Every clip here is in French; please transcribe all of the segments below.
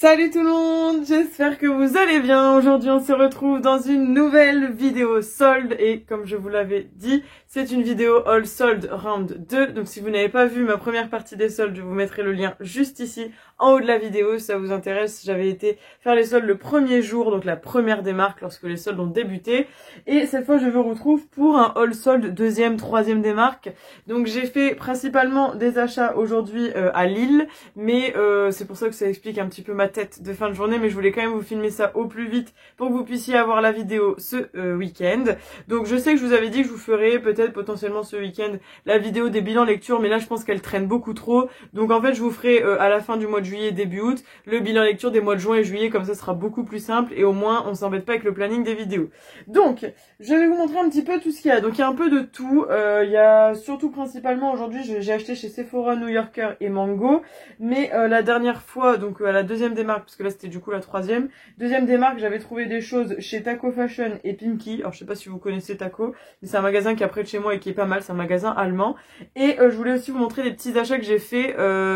Salut tout le monde, j'espère que vous allez bien. Aujourd'hui on se retrouve dans une nouvelle vidéo solde et comme je vous l'avais dit, c'est une vidéo All Sold Round 2. Donc si vous n'avez pas vu ma première partie des soldes, je vous mettrai le lien juste ici en haut de la vidéo si ça vous intéresse. J'avais été faire les soldes le premier jour, donc la première des marques lorsque les soldes ont débuté. Et cette fois je vous retrouve pour un All Sold deuxième, troisième des marques. Donc j'ai fait principalement des achats aujourd'hui à Lille, mais c'est pour ça que ça explique un petit peu ma tête de fin de journée, mais je voulais quand même vous filmer ça au plus vite pour que vous puissiez avoir la vidéo ce week-end. Donc je sais que je vous avais dit que je vous ferais peut-être potentiellement ce week-end la vidéo des bilans lecture, mais là je pense qu'elle traîne beaucoup trop. Donc en fait je vous ferai à la fin du mois de juillet, début août, le bilan lecture des mois de juin et juillet, comme ça sera beaucoup plus simple et au moins on s'embête pas avec le planning des vidéos. Donc je vais vous montrer un petit peu tout ce qu'il y a. Donc il y a un peu de tout, il y a surtout principalement aujourd'hui j'ai acheté chez Sephora, New Yorker et Mango, mais la dernière fois, donc à la deuxième des marques, parce que là c'était du coup la troisième. Deuxième des marques, j'avais trouvé des choses chez Taco Fashion et Pinky. Alors je sais pas si vous connaissez Taco, mais c'est un magasin qui est près de chez moi et qui est pas mal, c'est un magasin allemand. Et je voulais aussi vous montrer les petits achats que j'ai fait,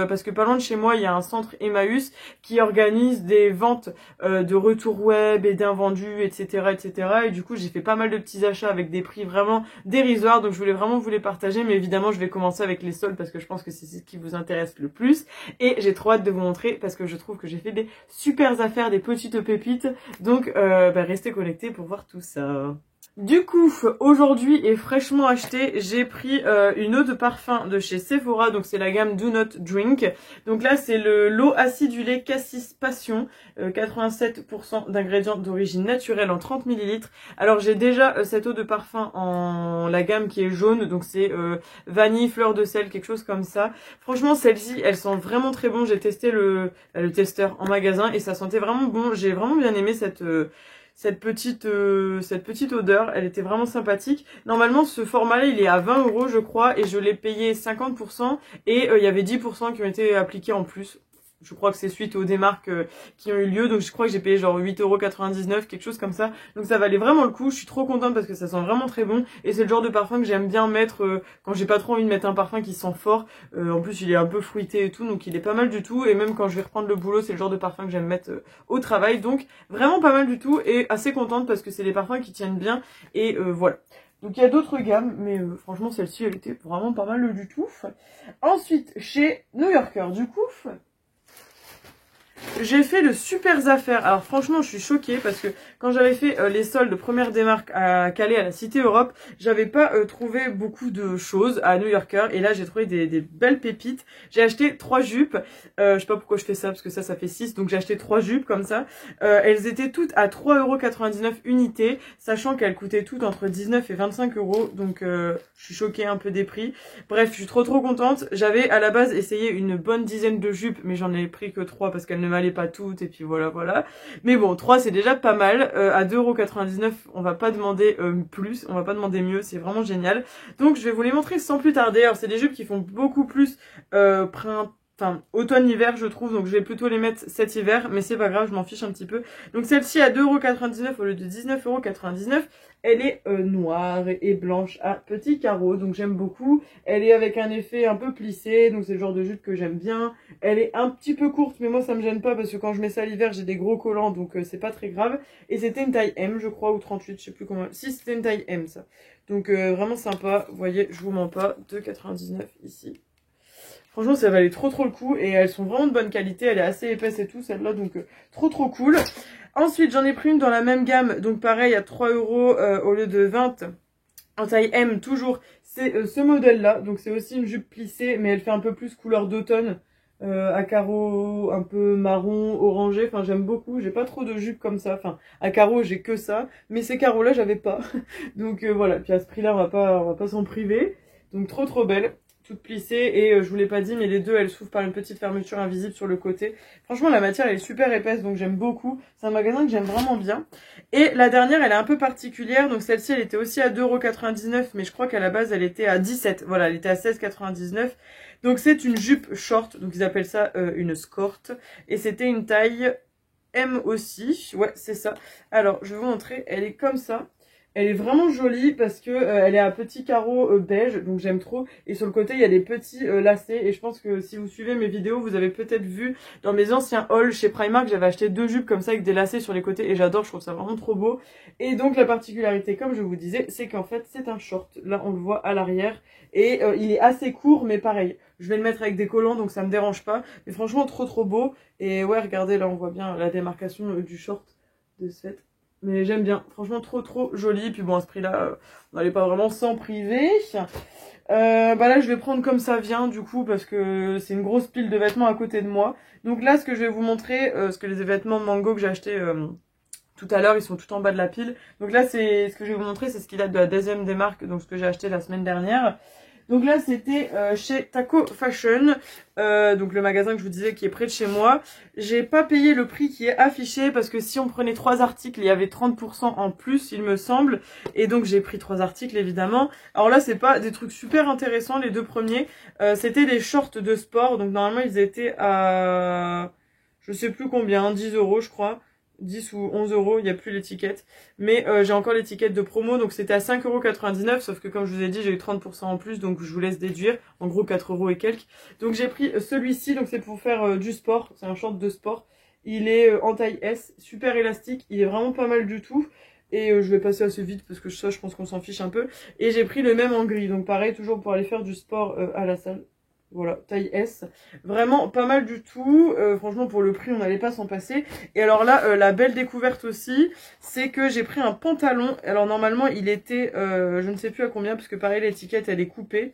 parce que pas loin de chez moi, il y a un centre Emmaüs qui organise des ventes de retours web et d'invendus, etc., etc. Et du coup j'ai fait pas mal de petits achats avec des prix vraiment dérisoires, donc je voulais vraiment vous les partager, mais évidemment je vais commencer avec les soldes parce que je pense que c'est ce qui vous intéresse le plus. Et j'ai trop hâte de vous montrer parce que je trouve que j'ai fait des super affaires, des petites pépites. Donc restez connectés pour voir tout ça. Du coup, aujourd'hui et fraîchement acheté, j'ai pris une eau de parfum de chez Sephora, donc c'est la gamme Do Not Drink. Donc là, c'est l'eau acidulée Cassis Passion, 87% d'ingrédients d'origine naturelle en 30 ml. Alors j'ai déjà cette eau de parfum en la gamme qui est jaune, donc c'est vanille, fleur de sel, quelque chose comme ça. Franchement, celle-ci, elle sent vraiment très bon. J'ai testé le testeur en magasin et ça sentait vraiment bon. J'ai vraiment bien aimé cette petite odeur, elle était vraiment sympathique. Normalement ce format là il est à 20 € je crois et je l'ai payé 50% et il y avait 10% qui ont été appliqués en plus. Je crois que c'est suite aux démarques qui ont eu lieu, donc je crois que j'ai payé genre 8,99 €, quelque chose comme ça. Donc ça valait vraiment le coup, je suis trop contente parce que ça sent vraiment très bon. Et c'est le genre de parfum que j'aime bien mettre quand j'ai pas trop envie de mettre un parfum qui sent fort. En plus il est un peu fruité et tout, donc il est pas mal du tout. Et même quand je vais reprendre le boulot, c'est le genre de parfum que j'aime mettre au travail. Donc vraiment pas mal du tout et assez contente parce que c'est des parfums qui tiennent bien. Et voilà. Donc il y a d'autres gammes, mais franchement celle-ci elle était vraiment pas mal du tout. Ensuite chez New Yorker du coup, j'ai fait le super affaire. Alors franchement je suis choquée parce que quand j'avais fait les soldes de première des marques à Calais à la Cité Europe, j'avais pas trouvé beaucoup de choses à New Yorker et là j'ai trouvé des belles pépites. J'ai acheté 3 jupes, je sais pas pourquoi je fais ça parce que ça fait 6, donc j'ai acheté 3 jupes comme ça. Elles étaient toutes à 3,99 € unité, sachant qu'elles coûtaient toutes entre 19 et 25 €, donc je suis choquée un peu des prix. Bref, je suis trop contente. J'avais à la base essayé une bonne dizaine de jupes, mais j'en ai pris que 3 parce qu'elles ne m'allaient pas toutes et puis voilà. Mais bon, 3 c'est déjà pas mal. À 2,99 €, on va pas demander plus, on va pas demander mieux, c'est vraiment génial. Donc je vais vous les montrer sans plus tarder. Alors c'est des jupes qui font beaucoup plus automne-hiver je trouve, donc je vais plutôt les mettre cet hiver, mais c'est pas grave, je m'en fiche un petit peu. Donc celle-ci à 2,99 € au lieu de 19,99 €, elle est noire et blanche à petits carreaux, donc j'aime beaucoup. Elle est avec un effet un peu plissé, donc c'est le genre de jupe que j'aime bien. Elle est un petit peu courte, mais moi ça me gêne pas parce que quand je mets ça l'hiver j'ai des gros collants, donc c'est pas très grave. Et c'était une taille M je crois, ou 38, je sais plus comment. Si c'était une taille M ça. Donc vraiment sympa, vous voyez, je vous mens pas, 2,99 € ici. Franchement ça valait trop le coup et elles sont vraiment de bonne qualité, elle est assez épaisse et tout celle-là, donc trop cool. Ensuite j'en ai pris une dans la même gamme, donc pareil à 3 € au lieu de 20, en taille M toujours. C'est ce modèle là, donc c'est aussi une jupe plissée mais elle fait un peu plus couleur d'automne, à carreaux un peu marron, orangé, enfin j'aime beaucoup. J'ai pas trop de jupes comme ça, enfin à carreaux j'ai que ça, mais ces carreaux là j'avais pas. Donc voilà, puis à ce prix là on va pas s'en priver. Donc trop belle, toute plissée et je vous l'ai pas dit mais les deux elles s'ouvrent par une petite fermeture invisible sur le côté. Franchement la matière elle est super épaisse donc j'aime beaucoup, c'est un magasin que j'aime vraiment bien. Et la dernière elle est un peu particulière, donc celle-ci elle était aussi à 2,99 € mais je crois qu'à la base elle était à 17, voilà elle était à 16,99 €. Donc c'est une jupe short, donc ils appellent ça une skort et c'était une taille M aussi, ouais c'est ça. Alors je vais vous montrer, elle est comme ça. Elle est vraiment jolie parce que elle est à petits carreaux beige, donc j'aime trop. Et sur le côté, il y a des petits lacets. Et je pense que si vous suivez mes vidéos, vous avez peut-être vu dans mes anciens hauls chez Primark, j'avais acheté 2 jupes comme ça avec des lacets sur les côtés. Et j'adore, je trouve ça vraiment trop beau. Et donc la particularité, comme je vous disais, c'est qu'en fait c'est un short. Là, on le voit à l'arrière. Et il est assez court, mais pareil. Je vais le mettre avec des collants, donc ça me dérange pas. Mais franchement, trop beau. Et ouais, regardez, là, on voit bien la démarcation du short de ce fait. Mais j'aime bien, franchement trop joli. Puis bon, à ce prix-là, on n'allait pas vraiment s'en priver. Bah là, je vais prendre comme ça vient, du coup, parce que c'est une grosse pile de vêtements à côté de moi. Donc là, ce que je vais vous montrer, ce que les vêtements Mango que j'ai acheté tout à l'heure, ils sont tout en bas de la pile. Donc là, c'est ce que je vais vous montrer, c'est ce qui date de la deuxième des marques, donc ce que j'ai acheté la semaine dernière. Donc là, c'était chez Taco Fashion, donc le magasin que je vous disais qui est près de chez moi. J'ai pas payé le prix qui est affiché parce que si on prenait 3 articles, il y avait 30% en plus, il me semble. Et donc j'ai pris 3 articles, évidemment. Alors là, c'est pas des trucs super intéressants, les deux premiers. C'était des shorts de sport, donc normalement, ils étaient à... je sais plus combien, 10 € je crois. 10 ou 11 €, il n'y a plus l'étiquette. Mais j'ai encore l'étiquette de promo, donc c'était à 5,99 €, sauf que comme je vous ai dit, j'ai eu 30% en plus, donc je vous laisse déduire. En gros, 4 € et quelques. Donc j'ai pris celui-ci, donc c'est pour faire du sport, c'est un short de sport. Il est en taille S, super élastique, il est vraiment pas mal du tout. Et je vais passer assez vite parce que ça, je pense qu'on s'en fiche un peu. Et j'ai pris le même en gris, donc pareil, toujours pour aller faire du sport à la salle. Voilà, taille S. Vraiment pas mal du tout. Franchement, pour le prix, on n'allait pas s'en passer. Et alors là, la belle découverte aussi, c'est que j'ai pris un pantalon. Alors normalement, il était, je ne sais plus à combien, parce que pareil, l'étiquette, elle est coupée.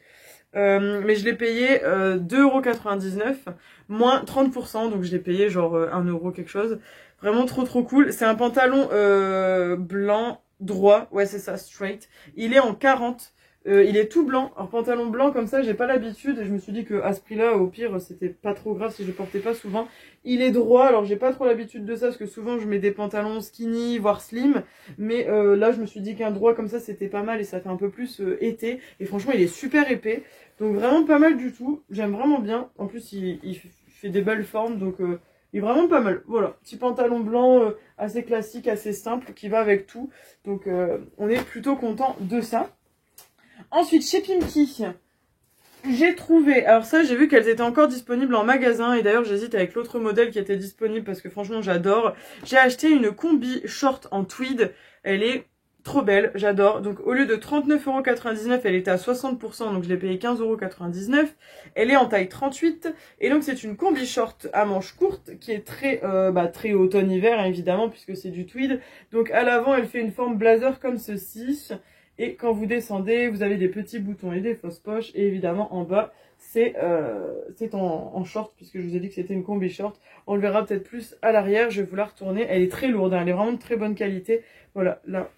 Mais je l'ai payé 2,99 €, moins 30%. Donc je l'ai payé genre 1 € quelque chose. Vraiment trop cool. C'est un pantalon blanc, droit. Ouais, c'est ça, straight. Il est en 40. Il est tout blanc, un pantalon blanc comme ça, j'ai pas l'habitude et je me suis dit que à ce prix-là, au pire, c'était pas trop grave si je portais pas souvent. Il est droit, alors j'ai pas trop l'habitude de ça parce que souvent je mets des pantalons skinny, voire slim, mais là je me suis dit qu'un droit comme ça c'était pas mal et ça fait un peu plus été. Et franchement, il est super épais, donc vraiment pas mal du tout. J'aime vraiment bien. En plus, il fait des belles formes, donc il est vraiment pas mal. Voilà, petit pantalon blanc assez classique, assez simple, qui va avec tout. Donc on est plutôt content de ça. Ensuite, chez Pimkie, j'ai trouvé... Alors ça, j'ai vu qu'elles étaient encore disponibles en magasin. Et d'ailleurs, j'hésite avec l'autre modèle qui était disponible parce que franchement, j'adore. J'ai acheté une combi short en tweed. Elle est trop belle, j'adore. Donc au lieu de 39,99 €, elle était à 60%. Donc je l'ai payé 15,99 €. Elle est en taille 38. Et donc c'est une combi short à manches courtes qui est très automne-hiver, hein, évidemment, puisque c'est du tweed. Donc à l'avant, elle fait une forme blazer comme ceci. Et quand vous descendez, vous avez des petits boutons et des fausses poches. Et évidemment, en bas, c'est en short, puisque je vous ai dit que c'était une combi short. On le verra peut-être plus à l'arrière. Je vais vous la retourner. Elle est très lourde, hein, elle est vraiment de très bonne qualité. Voilà, là.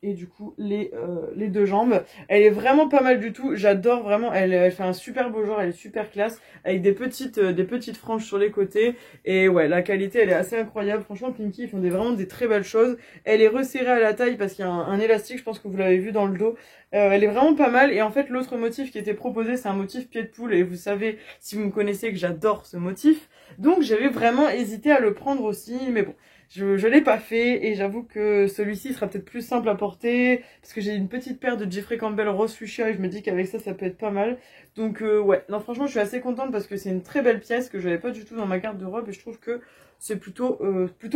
Et du coup, les deux jambes. Elle est vraiment pas mal du tout. J'adore vraiment. Elle fait un super beau genre. Elle est super classe. Avec des petites franges sur les côtés. Et ouais, la qualité, elle est assez incroyable. Franchement, Pimkie, ils font vraiment des très belles choses. Elle est resserrée à la taille parce qu'il y a un élastique. Je pense que vous l'avez vu dans le dos. Elle est vraiment pas mal. Et en fait, l'autre motif qui était proposé, c'est un motif pied de poule. Et vous savez, si vous me connaissez, que j'adore ce motif. Donc, j'avais vraiment hésité à le prendre aussi. Mais bon. Je l'ai pas fait et j'avoue que celui-ci sera peut-être plus simple à porter parce que j'ai une petite paire de Jeffrey Campbell rose fuchsia et je me dis qu'avec ça, ça peut être pas mal. Donc ouais, non franchement je suis assez contente parce que c'est une très belle pièce que j'avais pas du tout dans ma garde-robe et je trouve que c'est plutôt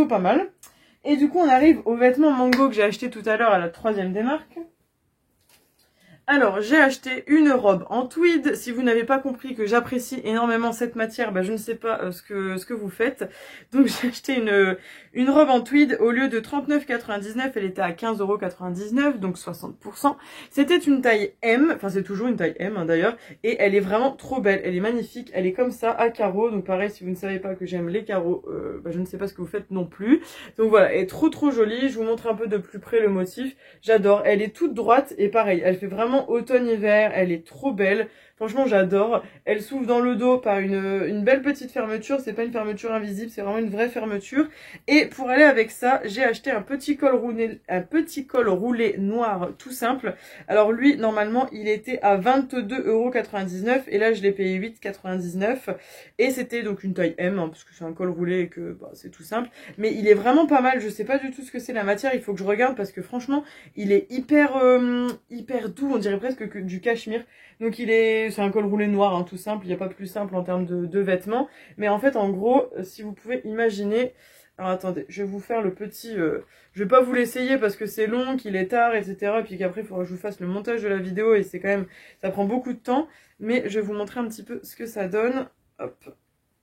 pas mal. Et du coup on arrive aux vêtements Mango que j'ai acheté tout à l'heure à la 3e des marques. Alors, j'ai acheté une robe en tweed. Si vous n'avez pas compris que j'apprécie énormément cette matière, bah, je ne sais pas ce que vous faites. Donc, j'ai acheté une robe en tweed. Au lieu de 39,99 €, elle était à 15,99 €, donc 60%. C'était une taille M. Enfin, c'est toujours une taille M, hein, d'ailleurs. Et elle est vraiment trop belle. Elle est magnifique. Elle est comme ça, à carreaux. Donc, pareil, si vous ne savez pas que j'aime les carreaux, bah, je ne sais pas ce que vous faites non plus. Donc, voilà. Elle est trop jolie. Je vous montre un peu de plus près le motif. J'adore. Elle est toute droite. Et pareil, elle fait vraiment automne-hiver, elle est trop belle. Franchement, j'adore. Elle s'ouvre dans le dos par une belle petite fermeture. C'est pas une fermeture invisible, c'est vraiment une vraie fermeture. Et pour aller avec ça, j'ai acheté un petit col roulé noir tout simple. Alors lui, normalement, il était à 22,99 € et là, je l'ai payé 8,99 €. Et c'était donc une taille M, hein, parce que c'est un col roulé et que bah, c'est tout simple. Mais il est vraiment pas mal. Je sais pas du tout ce que c'est la matière. Il faut que je regarde parce que franchement, il est hyper doux. On dirait presque que du cachemire. Donc c'est un col roulé noir, hein, tout simple. Il n'y a pas plus simple en termes de vêtements. Mais en fait, en gros, si vous pouvez imaginer. Alors attendez, je vais vous faire le petit... je vais pas vous l'essayer parce que c'est long, qu'il est tard, etc. Et puis qu'après, il faudra que je vous fasse le montage de la vidéo et c'est quand même... Ça prend beaucoup de temps. Mais je vais vous montrer un petit peu ce que ça donne. Hop,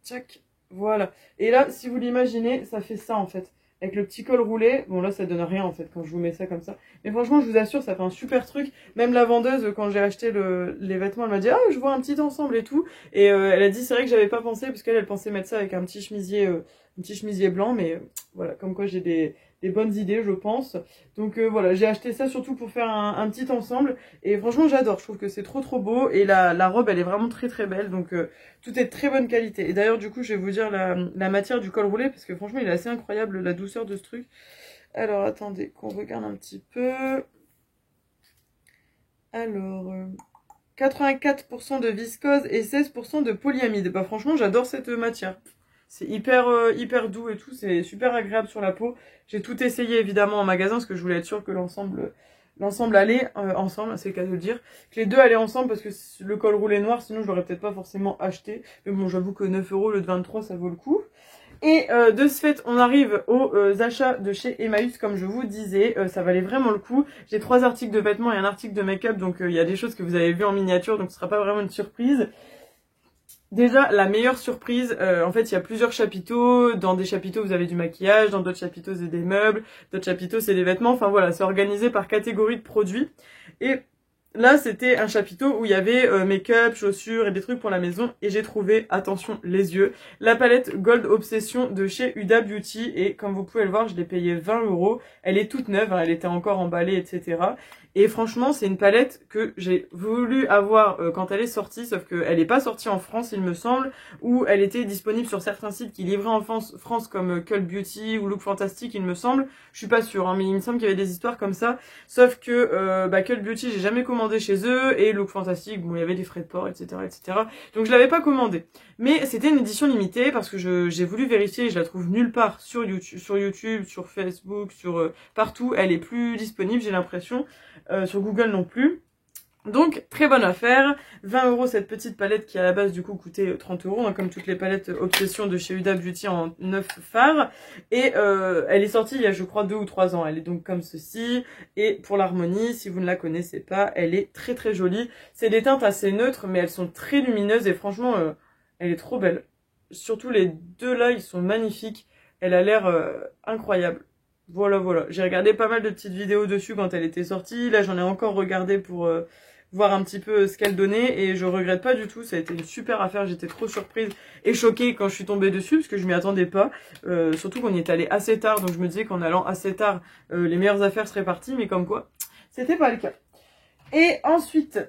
tchac, voilà. Et là, si vous l'imaginez, ça fait ça en fait. Avec le petit col roulé, bon là ça donne rien en fait quand je vous mets ça comme ça. Mais franchement je vous assure ça fait un super truc. Même la vendeuse quand j'ai acheté les vêtements elle m'a dit ah je vois un petit ensemble et tout. Et elle a dit c'est vrai que j'avais pas pensé parce qu'elle pensait mettre ça avec un petit chemisier blanc. Mais voilà comme quoi j'ai des bonnes idées je pense. Donc voilà j'ai acheté ça surtout pour faire un petit ensemble. Et franchement j'adore, je trouve que c'est trop beau. Et la robe elle est vraiment très belle. Donc tout est de très bonne qualité. Et d'ailleurs du coup je vais vous dire la matière du col roulé parce que franchement il est assez incroyable la douceur de ce truc. Alors attendez qu'on regarde un petit peu. Alors 84% de viscose et 16% de polyamide. Bah franchement j'adore cette matière. C'est hyper doux et tout, c'est super agréable sur la peau. J'ai tout essayé évidemment en magasin parce que je voulais être sûre que l'ensemble allait ensemble, c'est le cas de le dire. Que les deux allaient ensemble parce que le col roulé noir, sinon je l'aurais peut-être pas forcément acheté. Mais bon, j'avoue que 9 € au lieu de 23, ça vaut le coup. Et de ce fait, on arrive aux achats de chez Emmaüs, comme je vous disais, ça valait vraiment le coup. J'ai 3 articles de vêtements et un article de make-up, donc il y a des choses que vous avez vues en miniature, donc ce sera pas vraiment une surprise. Déjà, la meilleure surprise, en fait, il y a plusieurs chapiteaux. Dans des chapiteaux, vous avez du maquillage. Dans d'autres chapiteaux, c'est des meubles. D'autres chapiteaux, c'est des vêtements. Enfin voilà, c'est organisé par catégorie de produits. Et là, c'était un chapiteau où il y avait make-up, chaussures et des trucs pour la maison. Et j'ai trouvé, attention, les yeux, la palette Gold Obsession de chez Huda Beauty. Et comme vous pouvez le voir, je l'ai payée 20 €. Elle est toute neuve, hein, elle était encore emballée, etc. Et franchement, c'est une palette que j'ai voulu avoir quand elle est sortie, sauf qu'elle n'est pas sortie en France, il me semble, ou elle était disponible sur certains sites qui livraient en France comme Cult Beauty ou Look Fantastic, il me semble. Je suis pas sûre, hein, mais il me semble qu'il y avait des histoires comme ça. Sauf que Cult Beauty, j'ai jamais commandé chez eux, et Look Fantastic, bon, il y avait des frais de port, etc., etc. Donc je l'avais pas commandé. Mais c'était une édition limitée parce que j'ai voulu vérifier, je la trouve nulle part sur YouTube, sur Facebook, partout. Elle est plus disponible, j'ai l'impression. Sur Google non plus. Donc très bonne affaire, 20 € cette petite palette qui à la base du coup coûtait 30 €, hein, comme toutes les palettes Obsession de chez Huda Beauty en 9 fards. Et elle est sortie il y a je crois 2 ou 3 ans, elle est donc comme ceci. Et pour l'harmonie, si vous ne la connaissez pas, elle est très jolie. C'est des teintes assez neutres mais elles sont très lumineuses et franchement elle est trop belle. Surtout les deux là, ils sont magnifiques, elle a l'air incroyable. Voilà. J'ai regardé pas mal de petites vidéos dessus quand elle était sortie. Là, j'en ai encore regardé pour voir un petit peu ce qu'elle donnait. Et je regrette pas du tout. Ça a été une super affaire. J'étais trop surprise et choquée quand je suis tombée dessus parce que je m'y attendais pas. Surtout qu'on y est allé assez tard. Donc je me disais qu'en allant assez tard, les meilleures affaires seraient parties. Mais comme quoi, c'était pas le cas. Et ensuite...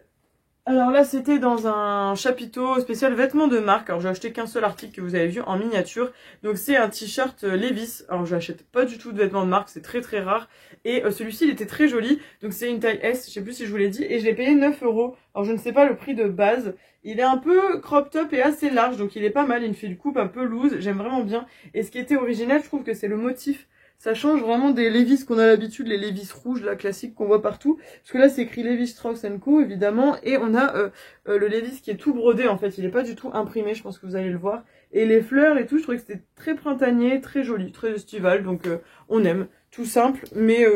Alors là, c'était dans un chapiteau spécial vêtements de marque. Alors j'ai acheté qu'un seul article que vous avez vu en miniature. Donc c'est un t-shirt Levi's. Alors j'achète pas du tout de vêtements de marque, c'est très rare. Et celui-ci, il était très joli. Donc c'est une taille S, je sais plus si je vous l'ai dit. Et je l'ai payé 9 €. Alors je ne sais pas le prix de base. Il est un peu crop top et assez large, donc il est pas mal. Il me fait une coupe un peu loose, j'aime vraiment bien. Et ce qui était original, je trouve que c'est le motif. Ça change vraiment des Levi's qu'on a l'habitude, les Levi's rouges, là, classiques qu'on voit partout. Parce que là, c'est écrit Levi's Strauss & Co, évidemment. Et on a le Levi's qui est tout brodé, en fait. Il est pas du tout imprimé, je pense que vous allez le voir. Et les fleurs et tout, je trouvais que c'était très printanier, très joli, très estival. Donc, on aime. Tout simple, mais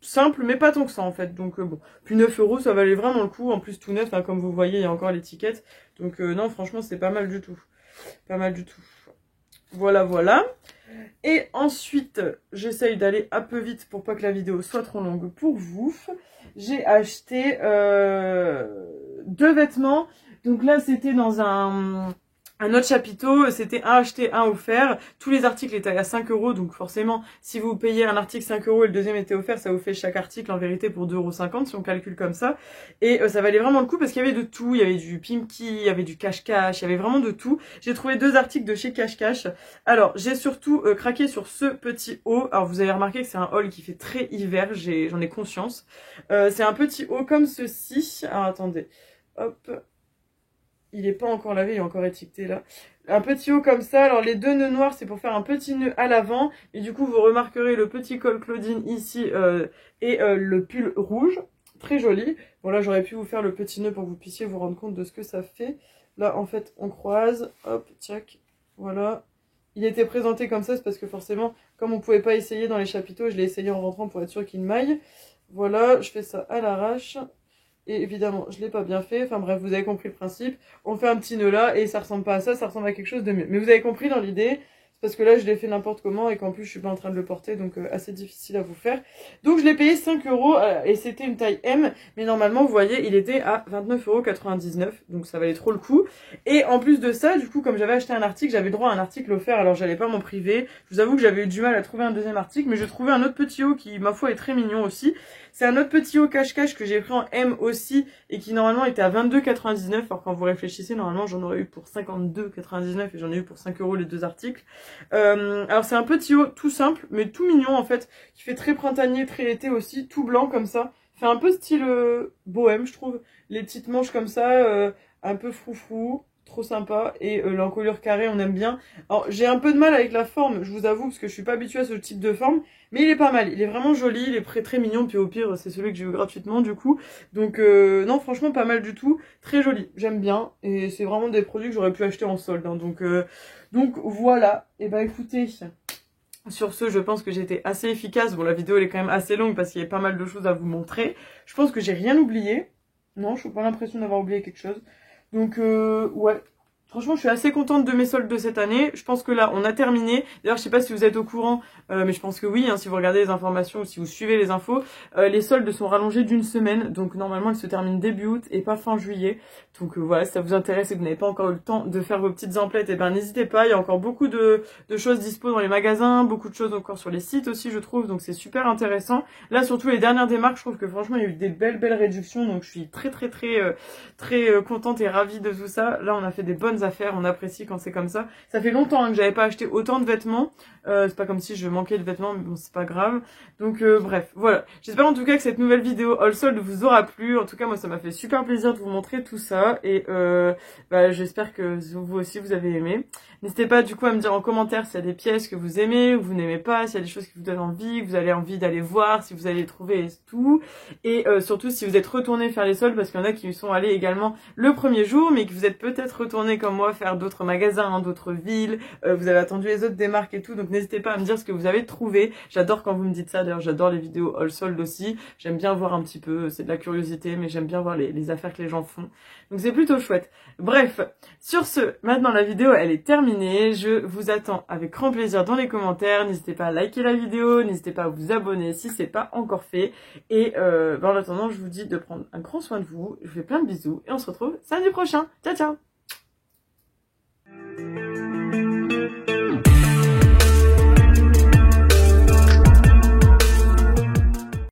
simple, mais pas tant que ça, en fait. Donc, bon. Puis 9 €, ça valait vraiment le coup. En plus, tout neuf, hein, comme vous voyez, il y a encore l'étiquette. Donc, non, franchement, c'est pas mal du tout. Pas mal du tout. Voilà. Et ensuite, j'essaye d'aller un peu vite pour pas que la vidéo soit trop longue pour vous. J'ai acheté 2 vêtements. Donc là, c'était dans un Un autre chapiteau, c'était un acheté, un offert. Tous les articles étaient à 5 €, donc forcément, si vous payez un article 5 € et le deuxième était offert, ça vous fait chaque article en vérité pour 2,50 € si on calcule comme ça. Et ça valait vraiment le coup parce qu'il y avait de tout. Il y avait du Pimki, il y avait du cache-cache, il y avait vraiment de tout. J'ai trouvé 2 articles de chez cache-cache. Alors, j'ai surtout craqué sur ce petit haut. Alors, vous avez remarqué que c'est un haul qui fait très hiver, j'en ai conscience. C'est un petit haut comme ceci. Alors, attendez. Hop. Il est pas encore lavé, il est encore étiqueté là. Un petit haut comme ça. Alors les 2 nœuds noirs, c'est pour faire un petit nœud à l'avant. Et du coup, vous remarquerez le petit col Claudine ici et le pull rouge. Très joli. Bon là, j'aurais pu vous faire le petit nœud pour que vous puissiez vous rendre compte de ce que ça fait. Là, en fait, on croise. Hop, tchac. Voilà. Il était présenté comme ça, c'est parce que forcément, comme on pouvait pas essayer dans les chapiteaux, je l'ai essayé en rentrant pour être sûr qu'il maille. Voilà, je fais ça à l'arrache. Et évidemment, je l'ai pas bien fait. Enfin bref, vous avez compris le principe. On fait un petit nœud là et ça ressemble pas à ça, ça ressemble à quelque chose de mieux. Mais vous avez compris dans l'idée. C'est parce que là, je l'ai fait n'importe comment et qu'en plus, je suis pas en train de le porter. Donc, assez difficile à vous faire. Donc, je l'ai payé 5 € et c'était une taille M. Mais normalement, vous voyez, il était à 29,99 €. Donc, ça valait trop le coup. Et en plus de ça, du coup, comme j'avais acheté un article, j'avais droit à un article offert. Alors, j'allais pas m'en priver. Je vous avoue que j'avais eu du mal à trouver un deuxième article. Mais j'ai trouvé un autre petit haut qui, ma foi, est très mignon aussi. C'est un autre petit haut cache-cache que j'ai pris en M aussi et qui normalement était à 22,99 €. Alors quand vous réfléchissez, normalement j'en aurais eu pour 52,99 € et j'en ai eu pour 5 € les 2 articles. Alors c'est un petit haut tout simple mais tout mignon en fait, qui fait très printanier, très été aussi, tout blanc comme ça. Fait un peu style bohème je trouve. Les petites manches comme ça, un peu froufrou. Trop sympa et l'encolure carrée on aime bien. Alors j'ai un peu de mal avec la forme, je vous avoue, parce que je suis pas habituée à ce type de forme, mais il est pas mal, il est vraiment joli, il est très mignon, puis au pire c'est celui que j'ai eu gratuitement du coup. Donc non franchement pas mal du tout, très joli, j'aime bien et c'est vraiment des produits que j'aurais pu acheter en solde. Hein. Donc voilà, et bah écoutez, sur ce je pense que j'ai été assez efficace. Bon la vidéo elle est quand même assez longue parce qu'il y a pas mal de choses à vous montrer. Je pense que j'ai rien oublié, non je n'ai pas l'impression d'avoir oublié quelque chose. Donc ouais, franchement je suis assez contente de mes soldes de cette année. Je pense que là on a terminé. D'ailleurs je sais pas si vous êtes au courant, mais je pense que oui, hein, si vous regardez les informations ou si vous suivez les infos, les soldes sont rallongés d'une semaine. Donc normalement ils se terminent début août et pas fin juillet. Donc voilà, si ça vous intéresse et que vous n'avez pas encore eu le temps de faire vos petites emplettes, et ben n'hésitez pas, il y a encore beaucoup de choses dispo dans les magasins, beaucoup de choses encore sur les sites aussi je trouve, donc c'est super intéressant. Là surtout les dernières démarques, je trouve que franchement il y a eu des belles réductions, donc je suis très contente et ravie de tout ça. Là on a fait des bonnes affaires, on apprécie quand c'est comme ça. Ça fait longtemps hein, que j'avais pas acheté autant de vêtements, c'est pas comme si je manquais de vêtements, mais bon c'est pas grave. Donc bref, voilà. J'espère en tout cas que cette nouvelle vidéo haul solde vous aura plu. En tout cas moi ça m'a fait super plaisir de vous montrer tout ça. Et j'espère que vous aussi vous avez aimé. N'hésitez pas du coup à me dire en commentaire s'il y a des pièces que vous aimez ou vous n'aimez pas, s'il y a des choses qui vous donnent envie, que vous avez envie d'aller voir, si vous allez les trouver et tout. Et surtout si vous êtes retourné faire les soldes, parce qu'il y en a qui y sont allés également le premier jour, mais que vous êtes peut-être retourné comme moi faire d'autres magasins, hein, d'autres villes, vous avez attendu les autres démarques et tout, donc n'hésitez pas à me dire ce que vous avez trouvé. J'adore quand vous me dites ça, d'ailleurs j'adore les vidéos haul solde aussi, j'aime bien voir un petit peu, c'est de la curiosité, mais j'aime bien voir les affaires que les gens font. Donc c'est plutôt chouette. Bref, sur ce, maintenant la vidéo elle est terminée. Je vous attends avec grand plaisir dans les commentaires. N'hésitez pas à liker la vidéo, n'hésitez pas à vous abonner si c'est pas encore fait. Et en attendant, je vous dis de prendre un grand soin de vous. Je vous fais plein de bisous et on se retrouve samedi prochain. Ciao ciao.